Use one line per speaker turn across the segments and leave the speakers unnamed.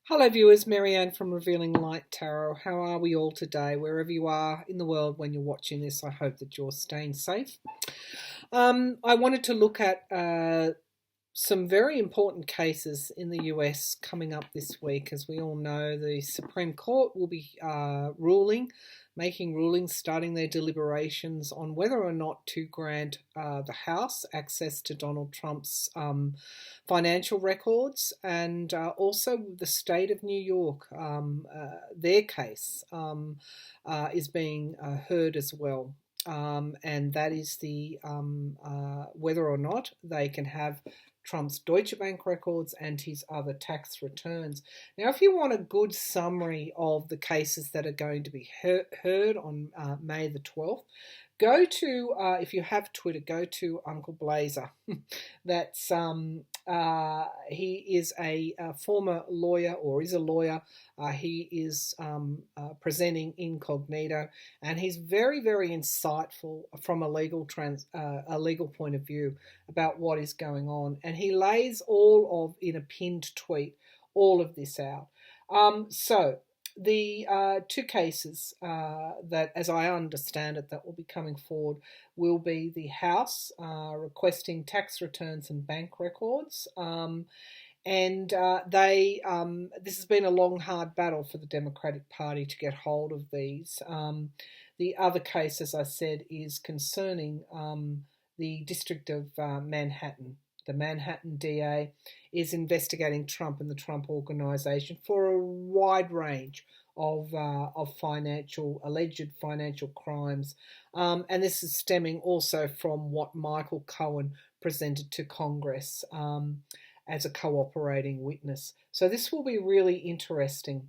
Hello viewers, Marianne from Revealing Light Tarot. How are we all today? Wherever you are in the world when you're watching this, I hope that you're staying safe. I wanted to look at some very important cases in the US coming up this week. As we all know, the Supreme Court will be making rulings, starting their deliberations on whether or not to grant the House access to Donald Trump's financial records, and also the state of New York. Their case is being heard as well. And that is the whether or not they can have Trump's Deutsche Bank records and his other tax returns. Now, if you want a good summary of the cases that are going to be heard on May the 12th, go to, if you have Twitter, go to Uncle Blazer. That's he is a former lawyer, or is a lawyer. He is presenting incognito, and he's very, very insightful from a legal point of view about what is going on, and he lays in a pinned tweet all of this out. So the two cases that, as I understand it, that will be coming forward will be the House requesting tax returns and bank records. And this has been a long, hard battle for the Democratic Party to get hold of these. The other case, as I said, is concerning the District of Manhattan. The Manhattan DA is investigating Trump and the Trump Organization for a wide range of alleged financial crimes. And this is stemming also from what Michael Cohen presented to Congress as a cooperating witness. So this will be really interesting.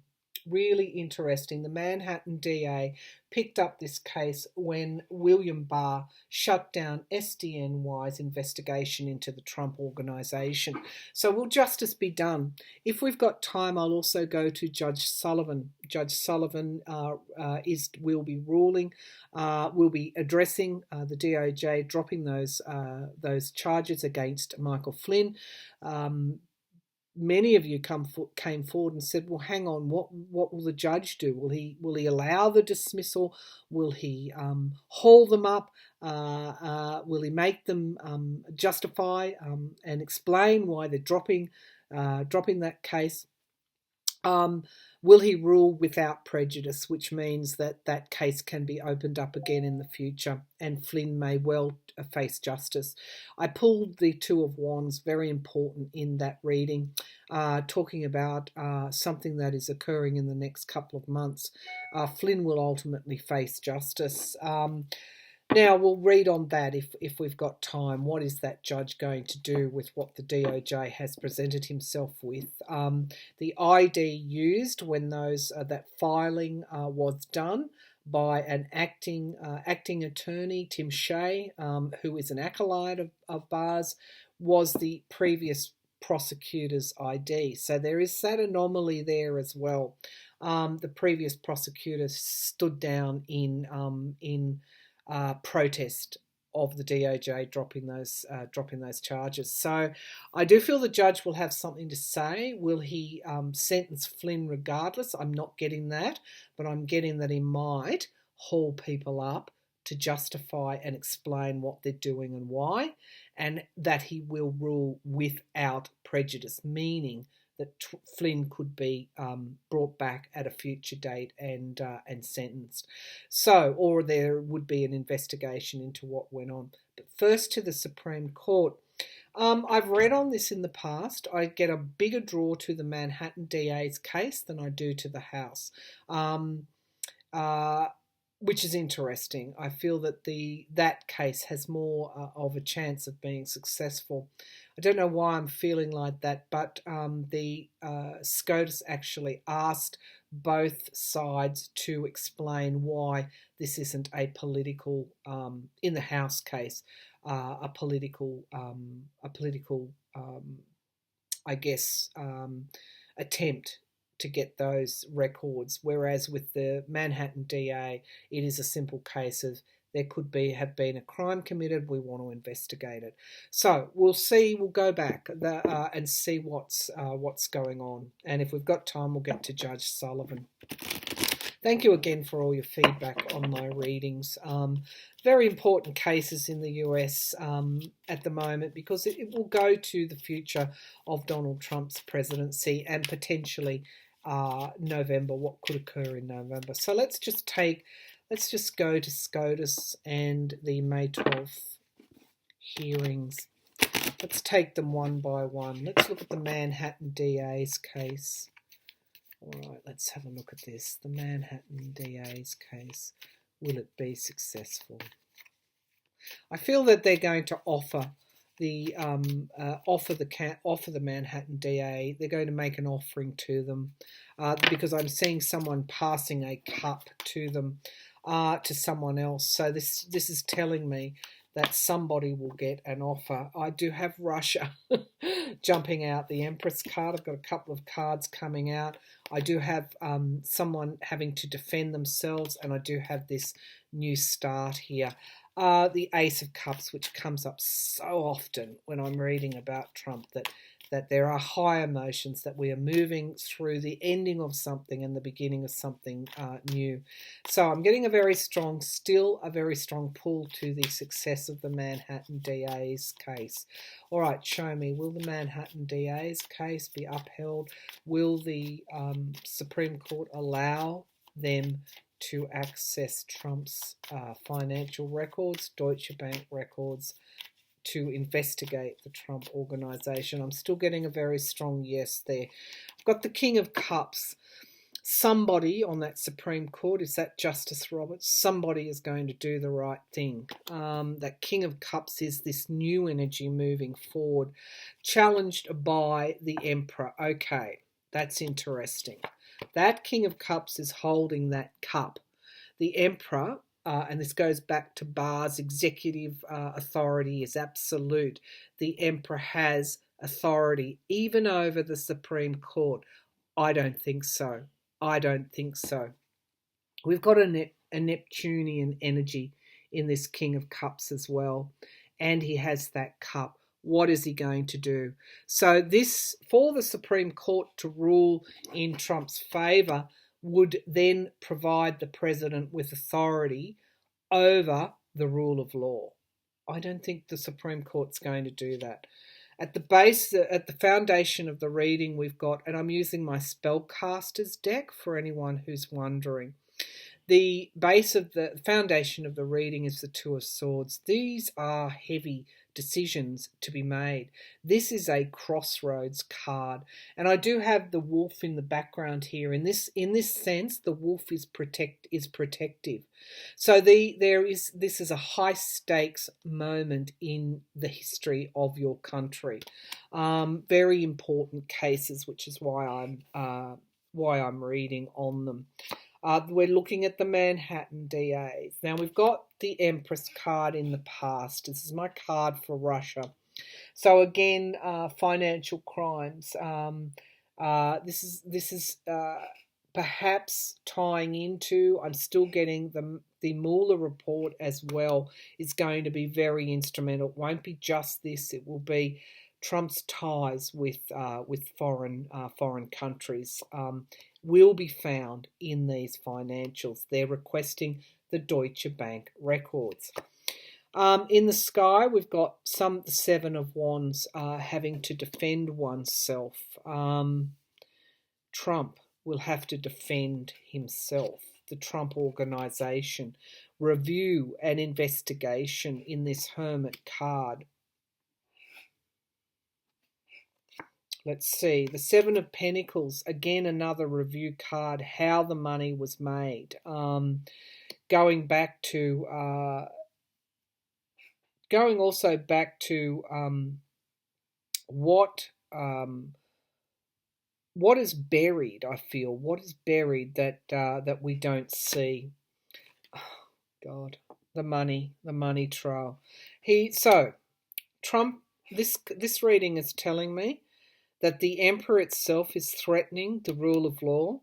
Really interesting. The Manhattan DA picked up this case when William Barr shut down SDNY's investigation into the Trump Organization. So will justice be done? If we've got time, I'll also go to Judge Sullivan. Judge Sullivan will be ruling, will be addressing the DOJ, dropping those charges against Michael Flynn. Many of you came forward and said, well, hang on, what will the judge do? Will he allow the dismissal? Will he haul them up? Will he make them justify and explain why they're dropping that case? Will he rule without prejudice, which means that case can be opened up again in the future and Flynn may well face justice? I pulled the Two of Wands, very important in that reading, talking about something that is occurring in the next couple of months. Flynn will ultimately face justice. Now, we'll read on that if we've got time. What is that judge going to do with what the DOJ has presented himself with? The ID used when that filing was done by an acting attorney, Tim Shea, who is an acolyte of Barr's, was the previous prosecutor's ID. So there is that anomaly there as well. The previous prosecutor stood down in protest of the DOJ dropping those charges. So I do feel the judge will have something to say. Will he sentence Flynn regardless? I'm not getting that, but I'm getting that he might haul people up to justify and explain what they're doing and why, and that he will rule without prejudice, meaning that Flynn could be brought back at a future date and sentenced. So, or there would be an investigation into what went on. But first to the Supreme Court. I've read on this in the past. I get a bigger draw to the Manhattan DA's case than I do to the House, which is interesting. I feel that that case has more of a chance of being successful. I don't know why I'm feeling like that, but the SCOTUS actually asked both sides to explain why this isn't a political, in the House case, a political, I guess, attempt to get those records, whereas with the Manhattan DA, it is a simple case of there could have been a crime committed. We want to investigate it. So we'll see. We'll go back and see what's going on. And if we've got time, we'll get to Judge Sullivan. Thank you again for all your feedback on my readings. Very important cases in the US at the moment, because it will go to the future of Donald Trump's presidency and potentially November, what could occur in November. So let's just go to SCOTUS and the May 12th hearings. Let's take them one by one. Let's look at the Manhattan DA's case. All right, let's have a look at this. The Manhattan DA's case. Will it be successful? I feel that they're going to offer the Manhattan DA. They're going to make an offering to them because I'm seeing someone passing a cup to them to someone else. So this is telling me that somebody will get an offer. I do have Russia jumping out, the Empress card. I've got a couple of cards coming out. I do have someone having to defend themselves, and I do have this new start here. The Ace of Cups, which comes up so often when I'm reading about Trump, that there are high emotions, that we are moving through the ending of something and the beginning of something new. So I'm getting a very strong pull to the success of the Manhattan DA's case. All right, show me, will the Manhattan DA's case be upheld? Will the Supreme Court allow them to access Trump's financial records, Deutsche Bank records, to investigate the Trump organization? I'm still getting a very strong yes there. I've got the King of Cups. Somebody on that Supreme Court, is that Justice Roberts? Somebody is going to do the right thing. That King of Cups is this new energy moving forward, challenged by the Emperor. Okay, that's interesting. That King of Cups is holding that cup. The Emperor, and this goes back to Barr's executive authority is absolute. The Emperor has authority even over the Supreme Court. I don't think so. I don't think so. We've got a Neptunian energy in this King of Cups as well, and he has that cup. What is he going to do? So this, for the Supreme Court to rule in Trump's favour, would then provide the president with authority over the rule of law. I don't think the Supreme Court's going to do that. At the base, at the foundation of the reading, we've got, and I'm using my SpellCasters deck for anyone who's wondering. The base of the foundation of the reading is the Two of Swords. These are heavy decisions to be made. This is a crossroads card, and I do have the wolf in the background here. In this sense, the wolf is protective. So this is a high stakes moment in the history of your country. Very important cases, which is why I'm reading on them. We're looking at the Manhattan DAs. Now, we've got the Empress card in the past. This is my card for Russia. So again, financial crimes. This is perhaps tying into, I'm still getting the Mueller report as well is going to be very instrumental. It won't be just this. It will be Trump's ties with foreign countries will be found in these financials. They're requesting the Deutsche Bank records. In the sky, we've got the Seven of Wands having to defend oneself. Trump will have to defend himself. The Trump organization, review and investigation in this Hermit card. Let's see, the Seven of Pentacles, again another review card, how the money was made. Going also back to what is buried, I feel. What is buried that we don't see? Oh, God, the money trail. Trump, this reading is telling me that the Emperor itself is threatening the rule of law.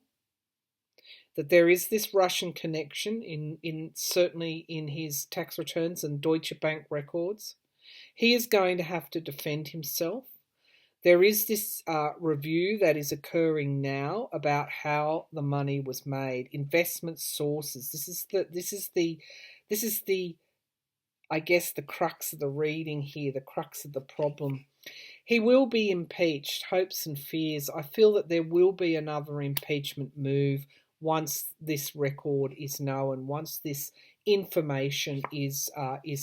that there is this Russian connection in certainly in his tax returns and Deutsche Bank records. He is going to have to defend himself. There is this review that is occurring now about how the money was made, investment sources. This is the I guess the crux of the reading here, the crux of the problem. He will be impeached, hopes and fears. I feel that there will be another impeachment move once this record is known, once this information is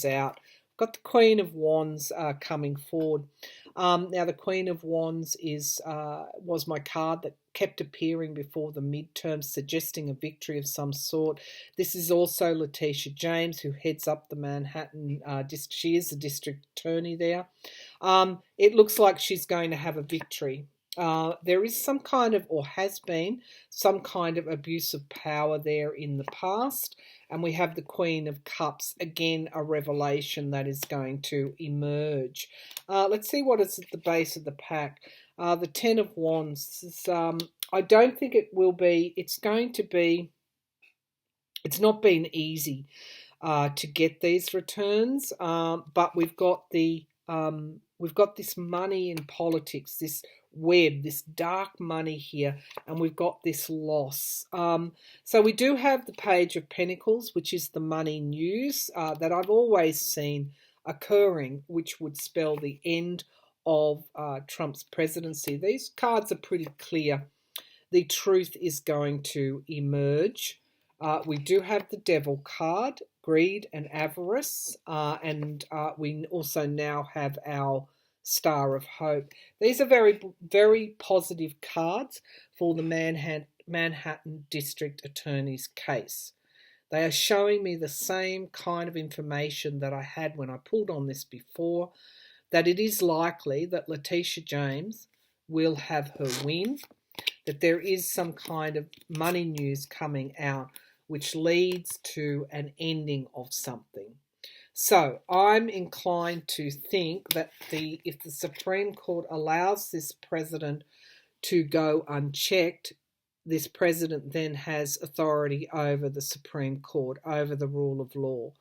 out. Got the Queen of Wands coming forward. Now the Queen of Wands was my card that kept appearing before the midterms, suggesting a victory of some sort. This is also Letitia James, who heads up the Manhattan district. She is the district attorney there. It looks like she's going to have a victory. There is some kind of, or has been, some kind of abuse of power there in the past. And we have the Queen of Cups, again, a revelation that is going to emerge. Let's see what is at the base of the pack. The Ten of Wands. This is, I don't think it will be, it's not been easy to get these returns, but we've got this money in politics, this web, this dark money here, and we've got this loss. So we do have the Page of Pentacles, which is the money news that I've always seen occurring, which would spell the end of Trump's presidency. These cards are pretty clear. The truth is going to emerge. We do have the Devil card, greed and avarice, and we also now have our Star of Hope. These are very, very positive cards for the Manhattan District Attorney's case. They are showing me the same kind of information that I had when I pulled on this before, that it is likely that Letitia James will have her win, that there is some kind of money news coming out which leads to an ending of something. So I'm inclined to think that if the Supreme Court allows this president to go unchecked, this president then has authority over the Supreme Court, over the rule of law.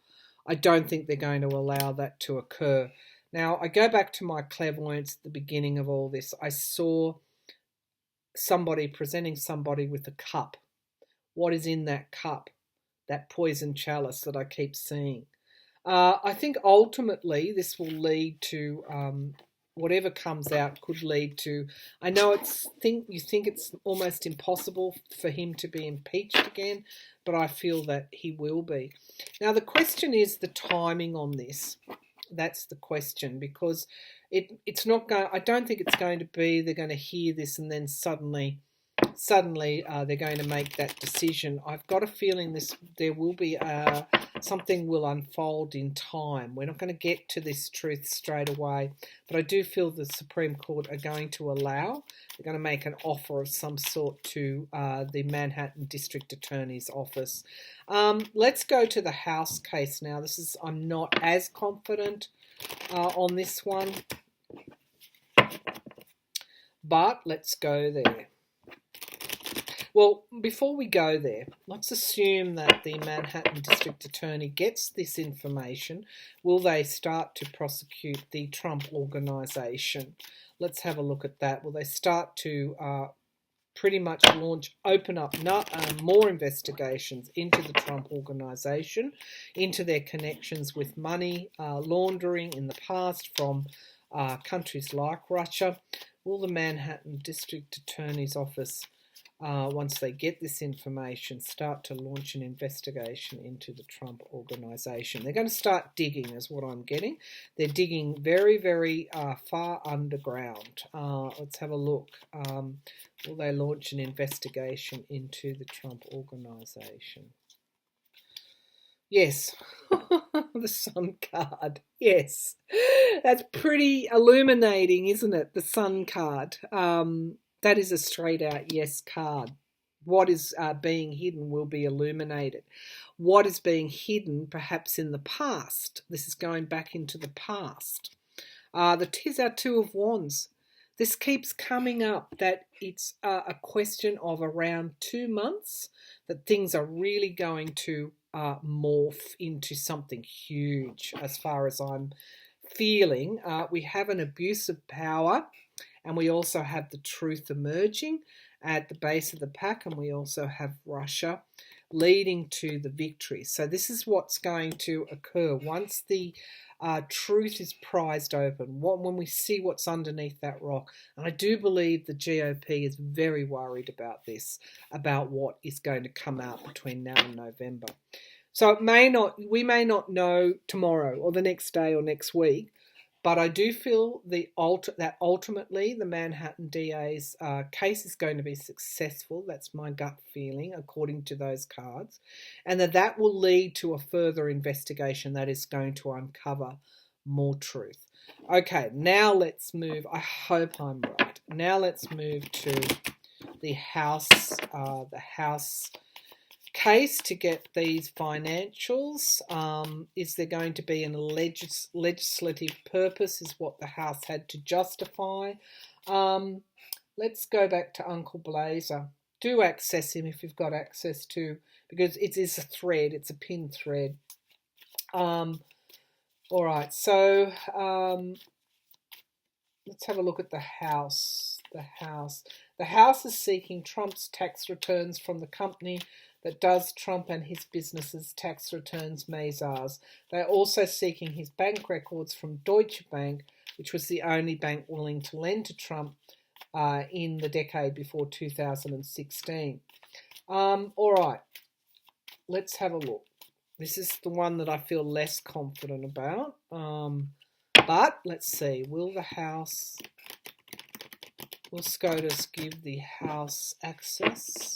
I don't think they're going to allow that to occur. Now, I go back to my clairvoyance at the beginning of all this. I saw somebody presenting somebody with a cup. What is in that cup? That poison chalice that I keep seeing. I think ultimately this will lead to whatever comes out could lead to. I know you think it's almost impossible for him to be impeached again, but I feel that he will be. Now the question is the timing on this. That's the question, because it's not going. I don't think it's going to be they're going to hear this and then suddenly they're going to make that decision. I've got a feeling there will be something will unfold in time. We're not going to get to this truth straight away, but I do feel the Supreme Court are going to they're going to make an offer of some sort to the Manhattan District Attorney's office. Let's go to the House case now. I'm not as confident on this one, but let's go there. Well, before we go there, let's assume that the Manhattan District Attorney gets this information. Will they start to prosecute the Trump Organization? Let's have a look at that. Will they start to pretty much open up more investigations into the Trump Organization, into their connections with money laundering in the past from countries like Russia? Will the Manhattan District Attorney's Office, once they get this information, start to launch an investigation into the Trump Organization? They're going to start digging, is what I'm getting. They're digging very, very far underground. Let's have a look. Will they launch an investigation into the Trump Organization? Yes, the Sun card. Yes, that's pretty illuminating, isn't it? The Sun card. That is a straight out yes card. What is being hidden will be illuminated. What is being hidden perhaps in the past? This is going back into the past. There's our Two of Wands. this keeps coming up, that it's a question of around 2 months that things are really going to morph into something huge as far as I'm feeling. We have an abuse of power, and we also have the truth emerging at the base of the pack, and we also have Russia leading to the victory. So this is what's going to occur once the truth is prized open, when we see what's underneath that rock. And I do believe the GOP is very worried about this, about what is going to come out between now and November. So we may not know tomorrow or the next day or next week, but I do feel that ultimately the Manhattan DA's case is going to be successful. That's my gut feeling, according to those cards. And that will lead to a further investigation that is going to uncover more truth. Okay, now let's move. I hope I'm right. Now let's move to the House case to get these financials. Is there going to be a legislative purpose, is what the House had to justify. Let's go back to Uncle Blazer. Do access him if you've got access to, because it is a thread, it's a pin thread. All right, so let's have a look at the House. The House is seeking Trump's tax returns from the company that does Trump and his business's tax returns, Mazars. They're also seeking his bank records from Deutsche Bank, which was the only bank willing to lend to Trump in the decade before 2016. All right, let's have a look. This is the one that I feel less confident about. But let's see, will SCOTUS give the House access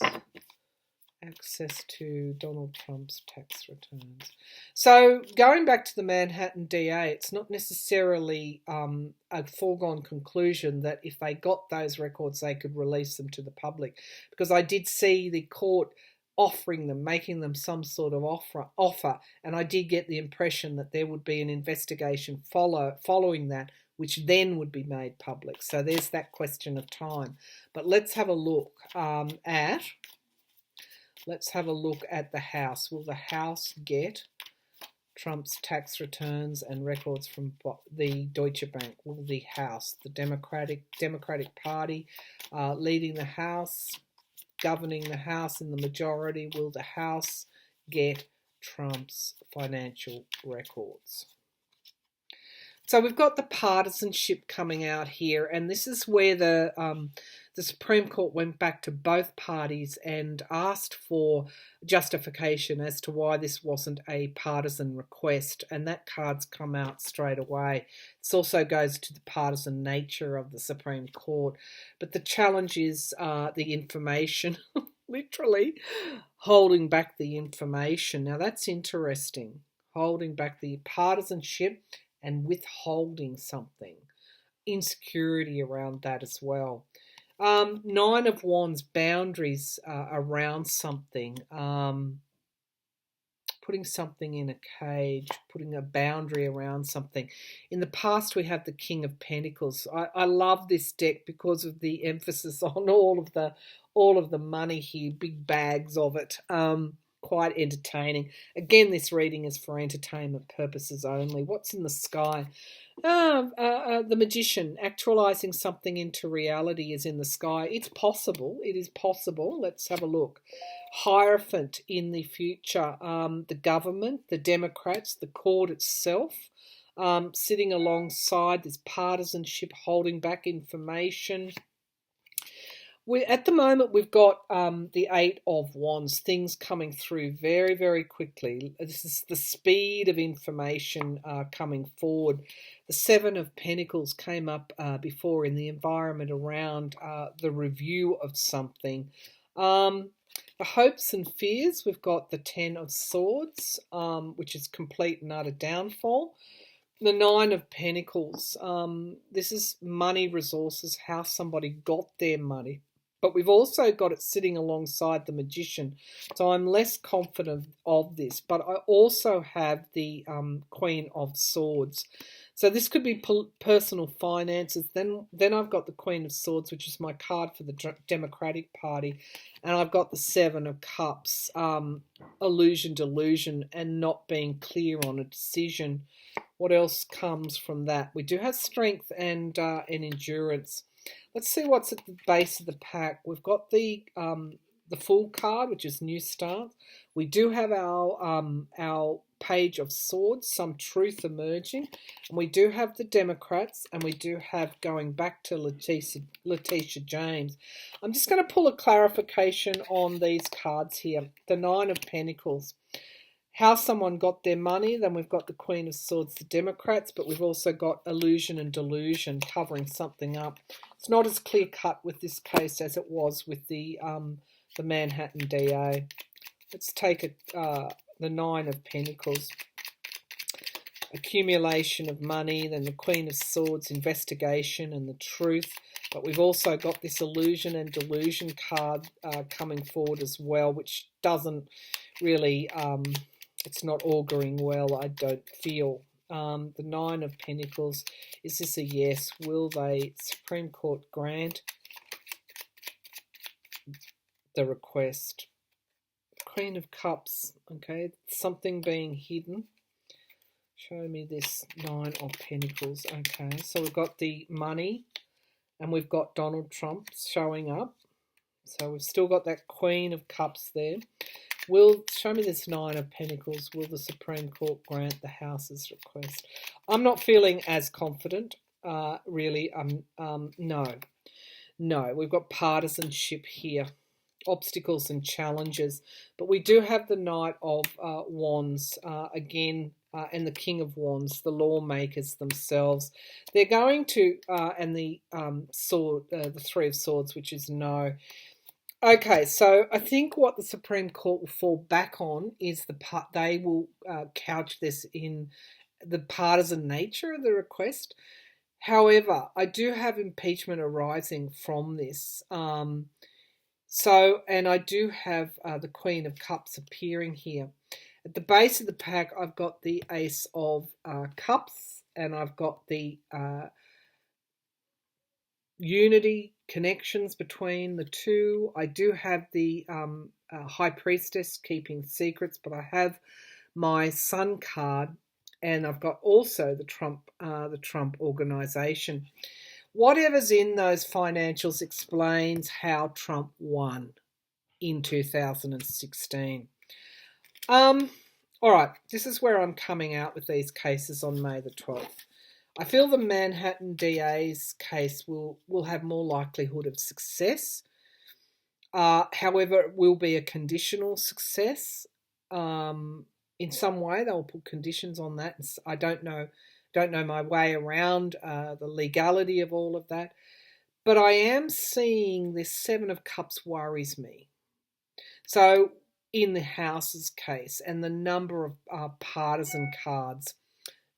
to Donald Trump's tax returns? So going back to the Manhattan DA, it's not necessarily a foregone conclusion that if they got those records, they could release them to the public, because I did see the court offering them, making them some sort of offer, and I did get the impression that there would be an investigation following that, which then would be made public. So there's that question of time. But let's have a look at the House. Will the House get Trump's tax returns and records from the Deutsche Bank? Will the House, the Democratic Party leading the House, governing the House in the majority, will the House get Trump's financial records? So we've got the partisanship coming out here, and this is where the Supreme Court went back to both parties and asked for justification as to why this wasn't a partisan request, and that card's come out straight away. This also goes to the partisan nature of the Supreme Court, but the challenge is the information, literally holding back the information. Now that's interesting, holding back the partisanship and withholding something. Insecurity around that as well. Nine of Wands, boundaries around something. Putting something in a cage, putting a boundary around something. In the past, we have the King of Pentacles. I love this deck because of the emphasis on all of the money here, big bags of it. Quite entertaining. Again, this reading is for entertainment purposes only. What's in the sky? The Magician, actualizing something into reality, is in the sky. It's possible. It is possible. Let's have a look. Hierophant in the future. The government, the Democrats, the court itself, sitting alongside this partisanship, holding back information. At the moment, we've got the Eight of Wands, things coming through very, very quickly. This is the speed of information coming forward. The Seven of Pentacles came up before in the environment around the review of something. The hopes and fears, we've got the Ten of Swords, which is complete and utter downfall. The Nine of Pentacles, this is money, resources, how somebody got their money. But we've also got it sitting alongside the Magician. So I'm less confident of this. But I also have the Queen of Swords. So this could be personal finances. Then I've got the Queen of Swords, which is my card for the Democratic Party. And I've got the Seven of Cups, illusion, delusion, and not being clear on a decision. What else comes from that? We do have strength and endurance. Let's see what's at the base of the pack. We've got the Fool card, which is New Start. We do have our Page of Swords, some truth emerging, and we do have the Democrats, and we do have going back to Letitia James. I'm just going to pull a clarification on these cards here. The Nine of Pentacles, how someone got their money. Then we've got the Queen of Swords, the Democrats, but we've also got illusion and delusion covering something up. It's not as clear cut with this case as it was with the Manhattan DA. Let's take the Nine of Pentacles. Accumulation of money, then the Queen of Swords, investigation and the truth. But we've also got this illusion and delusion card coming forward as well, which doesn't really, it's not auguring well, I don't feel. The Nine of Pentacles, is this a yes? Will the Supreme Court grant the request? Queen of Cups, okay, something being hidden. Show me this Nine of Pentacles. Okay, so we've got the money and we've got Donald Trump showing up. So we've still got that Queen of Cups there. Show me this Nine of Pentacles. Will the Supreme Court grant the House's request? I'm not feeling as confident, really. No, we've got partisanship here. Obstacles and challenges, but we do have the Knight of Wands again, and the King of Wands, the lawmakers themselves. They're going to, and the sword, the Three of Swords, which is no. Okay, so I think what the Supreme Court will fall back on is they will couch this in the partisan nature of the request. However, I do have impeachment arising from this. And I do have the Queen of Cups appearing here. At the base of the pack, I've got the Ace of Cups, and I've got the unity, connections between the two. I do have the High Priestess, keeping secrets, but I have my Sun card, and I've got also the Trump organization. Whatever's in those financials explains how Trump won in 2016. All right, this is where I'm coming out with these cases on May the 12th. I feel the Manhattan DA's case will have more likelihood of success. However, it will be a conditional success. In some way, they'll put conditions on that. I don't know my way around the legality of all of that. But I am seeing this Seven of Cups worries me. So in the House's case, and the number of partisan cards,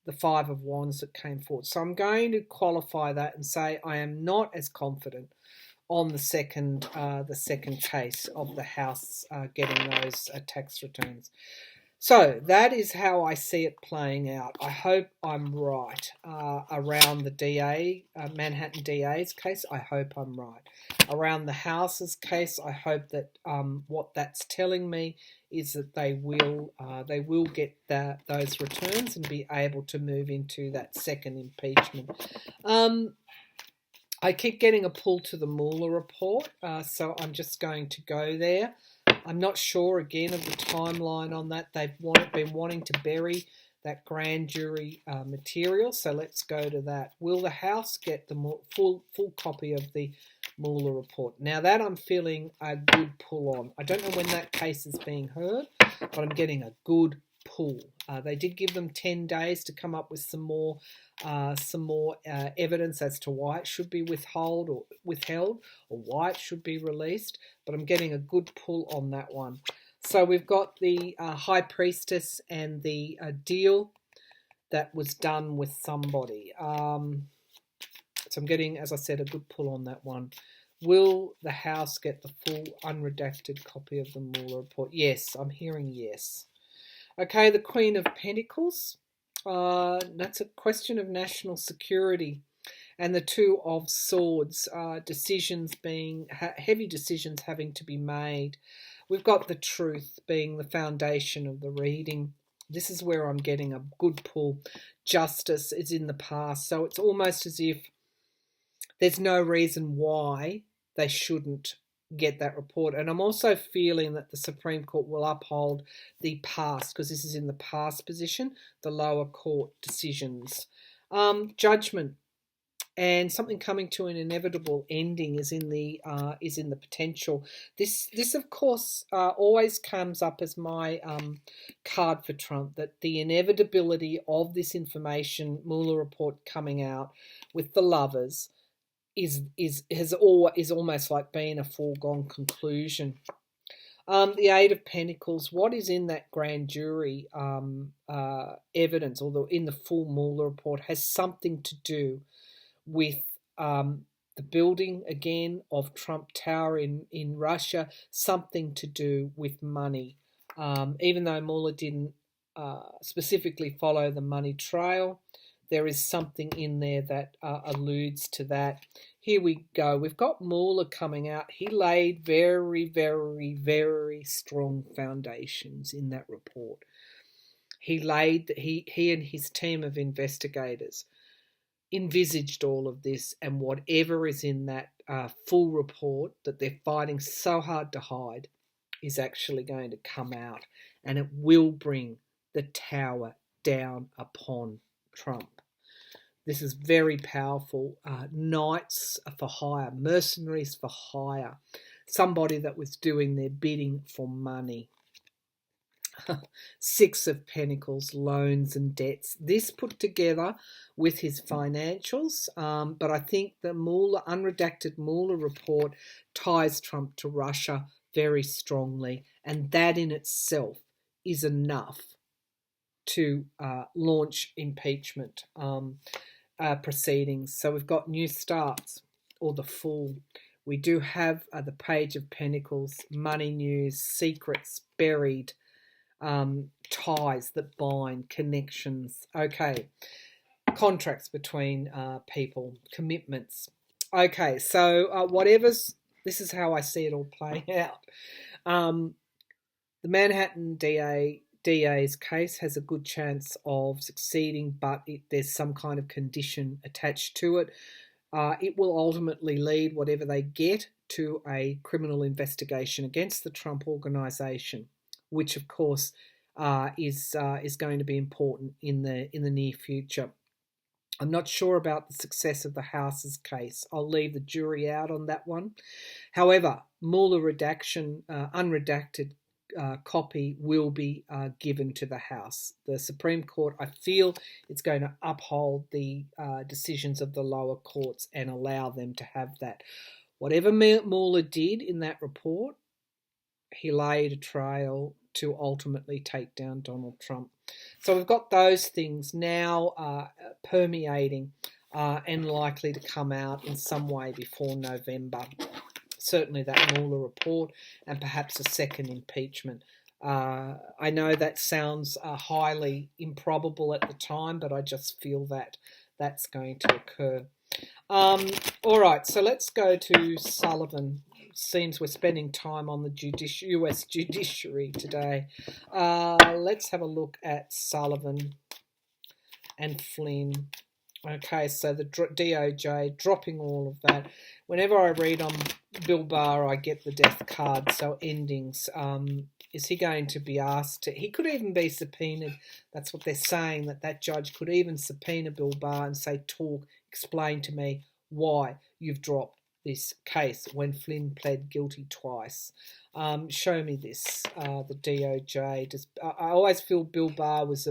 the Five of Wands that came forward. So I'm going to qualify that and say I am not as confident on the second case of the House getting those tax returns. So that is how I see it playing out. I hope I'm right around the DA, Manhattan DA's case. I hope I'm right. Around the House's case, I hope that what that's telling me is that they will get those returns and be able to move into that second impeachment. I keep getting a pull to the Mueller report, so I'm just going to go there. I'm not sure, again, of the timeline on that. They've been wanting to bury that grand jury material, so let's go to that. Will the House get the full copy of the Mueller report? Now that I'm feeling a good pull on. I don't know when that case is being heard, but I'm getting a good pull. They did give them 10 days to come up with some more evidence as to why it should be withheld or why it should be released, but I'm getting a good pull on that one. So we've got the High Priestess and the deal that was done with somebody. So I'm getting, as I said, a good pull on that one. Will the House get the full unredacted copy of the Mueller report? Yes, I'm hearing yes. Okay, the Queen of Pentacles. That's a question of national security. And the Two of Swords, decisions being, heavy decisions having to be made. We've got the Truth being the foundation of the reading. This is where I'm getting a good pull. Justice is in the past. So it's almost as if there's no reason why they shouldn't get that report. And I'm also feeling that the Supreme Court will uphold the past, because this is in the past position, the lower court decisions. Judgment. And something coming to an inevitable ending is in the potential. This of course always comes up as my card for Trump, that the inevitability of this information, Mueller report coming out with the lovers, is almost like being a foregone conclusion. The Eight of Pentacles. What is in that grand jury evidence, although in the full Mueller report, has something to do with the building again of Trump Tower in Russia, something to do with money. Even though Mueller didn't specifically follow the money trail, there is something in there that alludes to that. Here we go. We've got Mueller coming out. He laid very, very, very strong foundations in that report. He and his team of investigators envisaged all of this, and whatever is in that full report that they're fighting so hard to hide is actually going to come out, and it will bring the tower down upon Trump. This is very powerful. Knights for hire, mercenaries for hire, somebody that was doing their bidding for money. Six of Pentacles, loans and debts. This put together with his financials, but I think the unredacted Mueller report ties Trump to Russia very strongly, and that in itself is enough to launch impeachment proceedings. So we've got new starts, or the Fool. We do have the Page of Pentacles, money news, secrets buried, ties that bind, connections. Okay, contracts between people, commitments. Okay, so this is how I see it all playing out. The Manhattan DA's case has a good chance of succeeding, but there's some kind of condition attached to it. It will ultimately lead, whatever they get, to a criminal investigation against the Trump organization, which of course is going to be important in the near future. I'm not sure about the success of the House's case. I'll leave the jury out on that one. However, Mueller unredacted copy will be given to the House. The Supreme Court, I feel, it's going to uphold the decisions of the lower courts and allow them to have that. Whatever Mueller did in that report, he laid a trail to ultimately take down Donald Trump. So we've got those things now permeating and likely to come out in some way before November. Certainly that Mueller report and perhaps a second impeachment. I know that sounds highly improbable at the time, but I just feel that that's going to occur. All right, so let's go to Sullivan. Seems we're spending time on the US judiciary today. Let's have a look at Sullivan and Flynn. Okay, so the DOJ dropping all of that. Whenever I read on Bill Barr, I get the death card, so endings. Is he going to be asked to... He could even be subpoenaed. That's what they're saying, that judge could even subpoena Bill Barr and say, explain to me why you've dropped this case when Flynn pled guilty twice. Show me this, the DOJ. I always feel Bill Barr was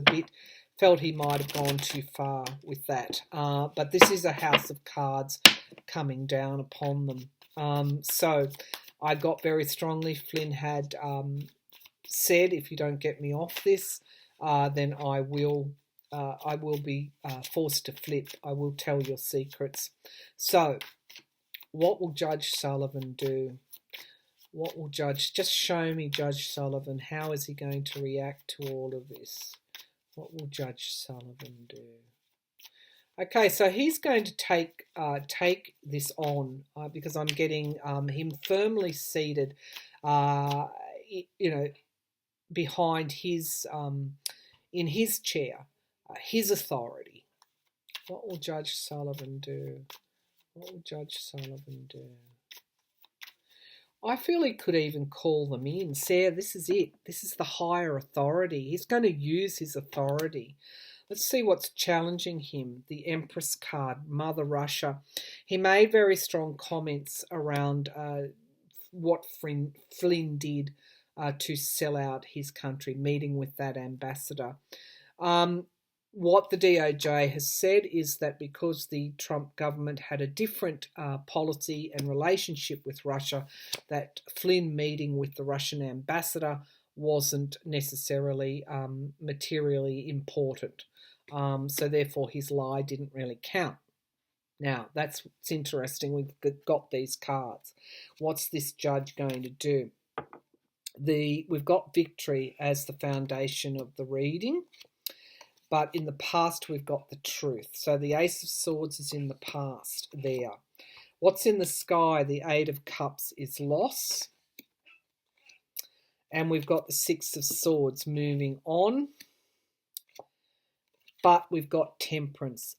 felt he might have gone too far with that. But this is a house of cards coming down upon them. So I got very strongly Flynn had said, if you don't get me off this, then I will be forced to flip. I will tell your secrets. So what will Judge Sullivan do? Just show me Judge Sullivan. How is he going to react to all of this? What will Judge Sullivan do? Okay, so he's going to take this on because I'm getting him firmly seated, behind his in his chair, his authority. What will Judge Sullivan do? What will Judge Sullivan do? I feel he could even call them in. Sarah, this is it. This is the higher authority. He's going to use his authority. Let's see what's challenging him. The Empress card, Mother Russia. He made very strong comments around what Flynn did to sell out his country, meeting with that ambassador. What the DOJ has said is that because the Trump government had a different policy and relationship with Russia, that Flynn meeting with the Russian ambassador wasn't necessarily materially important. So therefore his lie didn't really count. Now, that's what's interesting. We've got these cards. What's this judge going to do? We've got victory as the foundation of the reading, but in the past we've got the truth. So the Ace of Swords is in the past there. What's in the sky? The Eight of Cups is loss. And we've got the Six of Swords moving on. But we've got Temperance,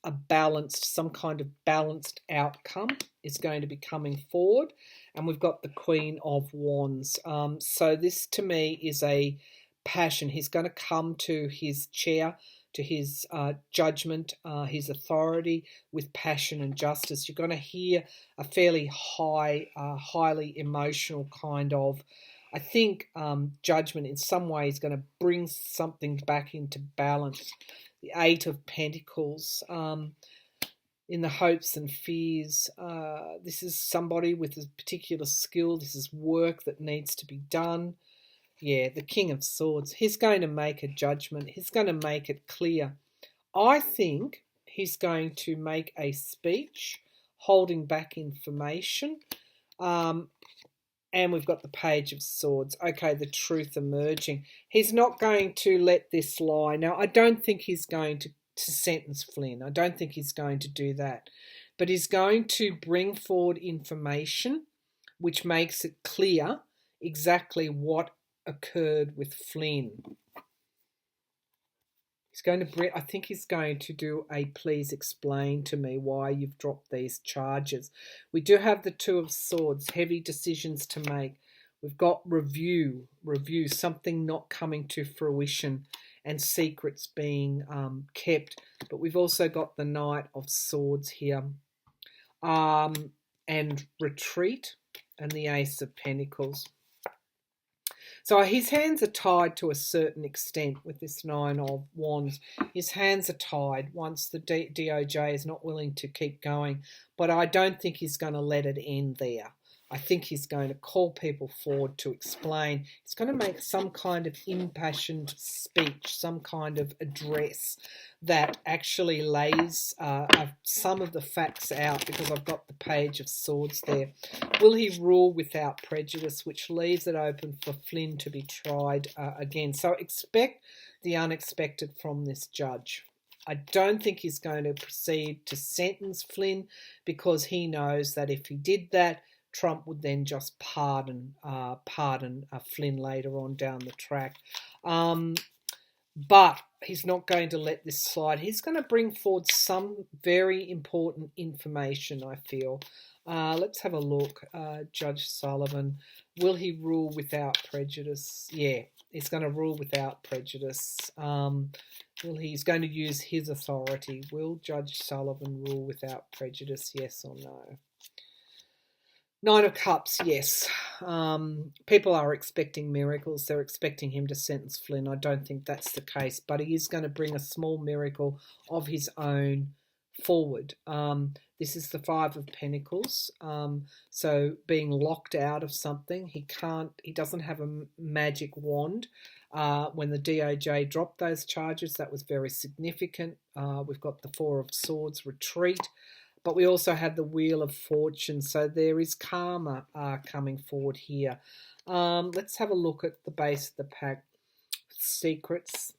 some kind of balanced outcome is going to be coming forward. And we've got the Queen of Wands. So this to me is a passion. He's going to come to his chair, to his judgment, his authority with passion and justice. You're going to hear a fairly highly emotional kind of, I think, judgment in some way is going to bring something back into balance. The Eight of Pentacles, in the hopes and fears. This is somebody with a particular skill. This is work that needs to be done. Yeah, the King of Swords. He's going to make a judgment. He's going to make it clear. I think he's going to make a speech holding back information. And we've got the Page of Swords. Okay, the truth emerging. He's not going to let this lie. Now, I don't think he's going to sentence Flynn. I don't think he's going to do that. But he's going to bring forward information which makes it clear exactly what occurred with Flynn. I think he's going to do a please explain to me why you've dropped these charges. We do have the Two of Swords, heavy decisions to make. We've got review, something not coming to fruition and secrets being kept. But we've also got the Knight of Swords here, and retreat, and the Ace of Pentacles. So his hands are tied to a certain extent with this Nine of Wands. His hands are tied once the DOJ is not willing to keep going. But I don't think he's going to let it end there. I think he's going to call people forward to explain. He's going to make some kind of impassioned speech, some kind of address that actually lays some of the facts out, because I've got the Page of Swords there. Will he rule without prejudice, which leaves it open for Flynn to be tried again. So expect the unexpected from this judge. I don't think he's going to proceed to sentence Flynn, because he knows that if he did that, Trump would then just pardon Flynn later on down the track. But he's not going to let this slide. He's going to bring forward some very important information, I feel. Let's have a look. Judge Sullivan, will he rule without prejudice? Yeah, he's going to rule without prejudice. He's going to use his authority. Will Judge Sullivan rule without prejudice, yes or no? Nine of Cups, yes. People are expecting miracles. They're expecting him to sentence Flynn. I don't think that's the case, but he is going to bring a small miracle of his own forward. This is the Five of Pentacles. So being locked out of something, he doesn't have a magic wand. When the DOJ dropped those charges, that was very significant. We've got the Four of Swords, retreat. But we also have the Wheel of Fortune, so there is karma coming forward here. Let's have a look at the base of the pack. Secrets,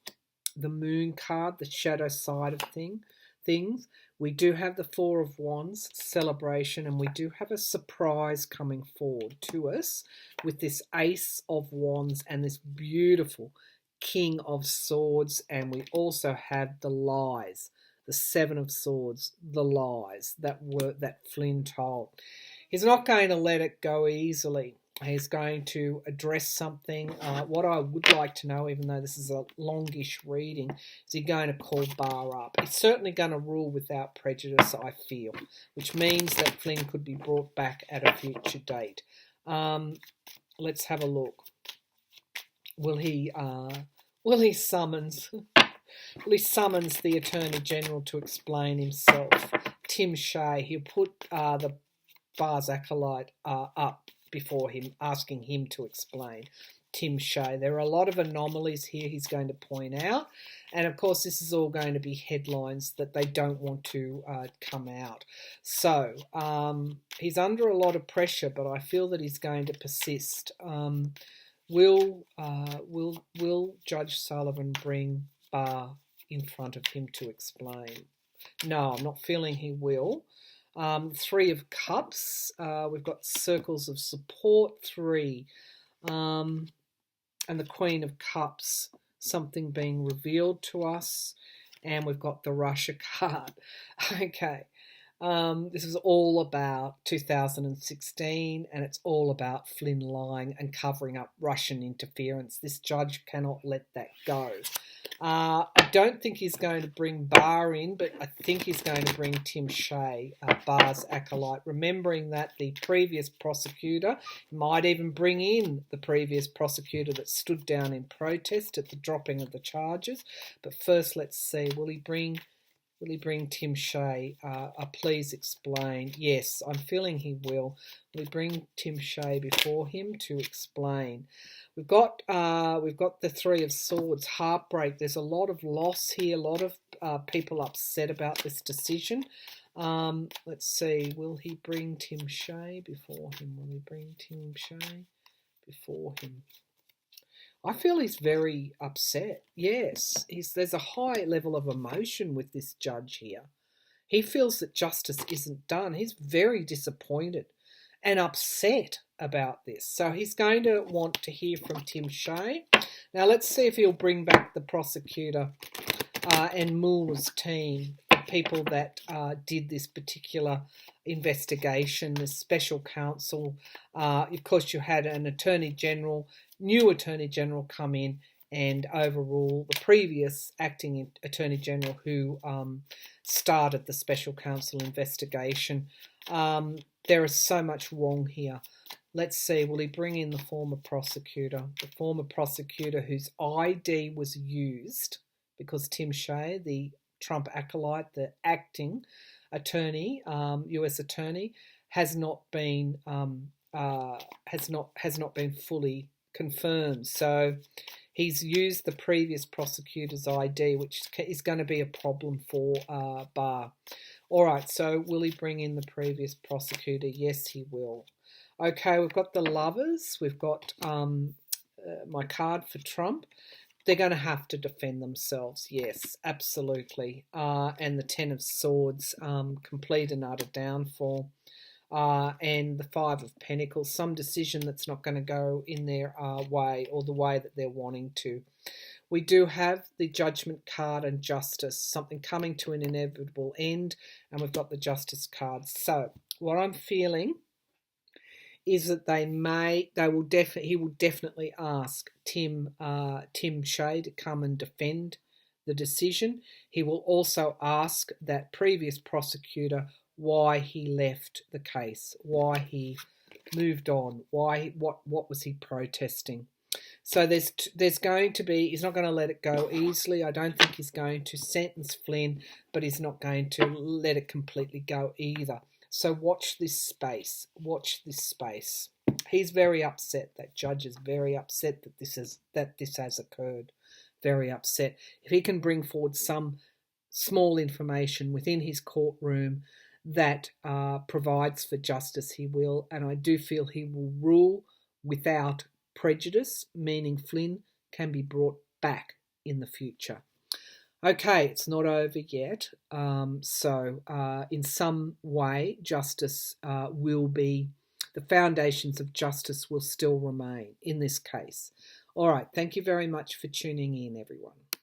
the Moon card, the shadow side of things. We do have the Four of Wands, celebration, and we do have a surprise coming forward to us with this Ace of Wands and this beautiful King of Swords, and we also have the lies, the Seven of Swords, the lies that Flynn told. He's not going to let it go easily. He's going to address something. What I would like to know, even though this is a longish reading, is he going to call Bar up? He's certainly going to rule without prejudice, I feel, which means that Flynn could be brought back at a future date. Let's have a look. Will he summons? Will he summons the Attorney General to explain himself? Tim Shea. He'll put the Bar's acolyte up before him, asking him to explain. Tim Shea. There are a lot of anomalies here he's going to point out, and of course this is all going to be headlines that they don't want to come out. So he's under a lot of pressure, but I feel that he's going to persist. Will Judge Sullivan bring Bar in front of him to explain? No, I'm not feeling he will. Three of Cups. We've got circles of support, 3. And the Queen of Cups, something being revealed to us. And we've got the Russia card. Okay. This is all about 2016, and it's all about Flynn lying and covering up Russian interference. This judge cannot let that go. I don't think he's going to bring Bar in, but I think he's going to bring Tim Shea, Bar's acolyte, remembering that the previous prosecutor might even bring in the previous prosecutor that stood down in protest at the dropping of the charges. But first, let's see, will he bring Tim Shea? Please explain. Yes, I'm feeling he will. Will he bring Tim Shea before him to explain? We've got the Three of Swords, heartbreak. There's a lot of loss here, a lot of people upset about this decision. Let's see, will he bring Tim Shea before him? Will he bring Tim Shea before him? I feel he's very upset. Yes, there's a high level of emotion with this judge here. He feels that justice isn't done. He's very disappointed and upset about this. So he's going to want to hear from Tim Shea. Now let's see if he'll bring back the prosecutor and Mueller's team, the people that did this particular investigation, the special counsel. Of course, you had an Attorney General, new Attorney General come in and overrule the previous acting Attorney General who started the special counsel investigation. There is so much wrong here. Let's see, will he bring in the former prosecutor whose ID was used because Tim Shea, the Trump acolyte, the acting attorney, U.S. attorney, has not been fully confirmed. So he's used the previous prosecutor's ID, which is going to be a problem for Barr. All right, so will he bring in the previous prosecutor? Yes, he will. Okay, we've got the Lovers. We've got my card for Trump. They're going to have to defend themselves. Yes, absolutely. And the Ten of Swords, complete and utter downfall. And the Five of Pentacles, some decision that's not going to go in their way or the way that they're wanting to. We do have the Judgment card and Justice, something coming to an inevitable end, and we've got the Justice card. So what I'm feeling is that he will definitely ask Tim Shea to come and defend the decision. He will also ask that previous prosecutor why he left the case, why he moved on, what was he protesting. So there's going to be, he's not going to let it go easily. I don't think he's going to sentence Flynn, but he's not going to let it completely go either. So watch this space. Watch this space. He's very upset. That judge is very upset that this has occurred. Very upset. If he can bring forward some small information within his courtroom that provides for justice, he will. And I do feel he will rule without prejudice, meaning Flynn can be brought back in the future. Okay, it's not over yet. In some way, justice will be, the foundations of justice will still remain in this case. All right, thank you very much for tuning in, everyone.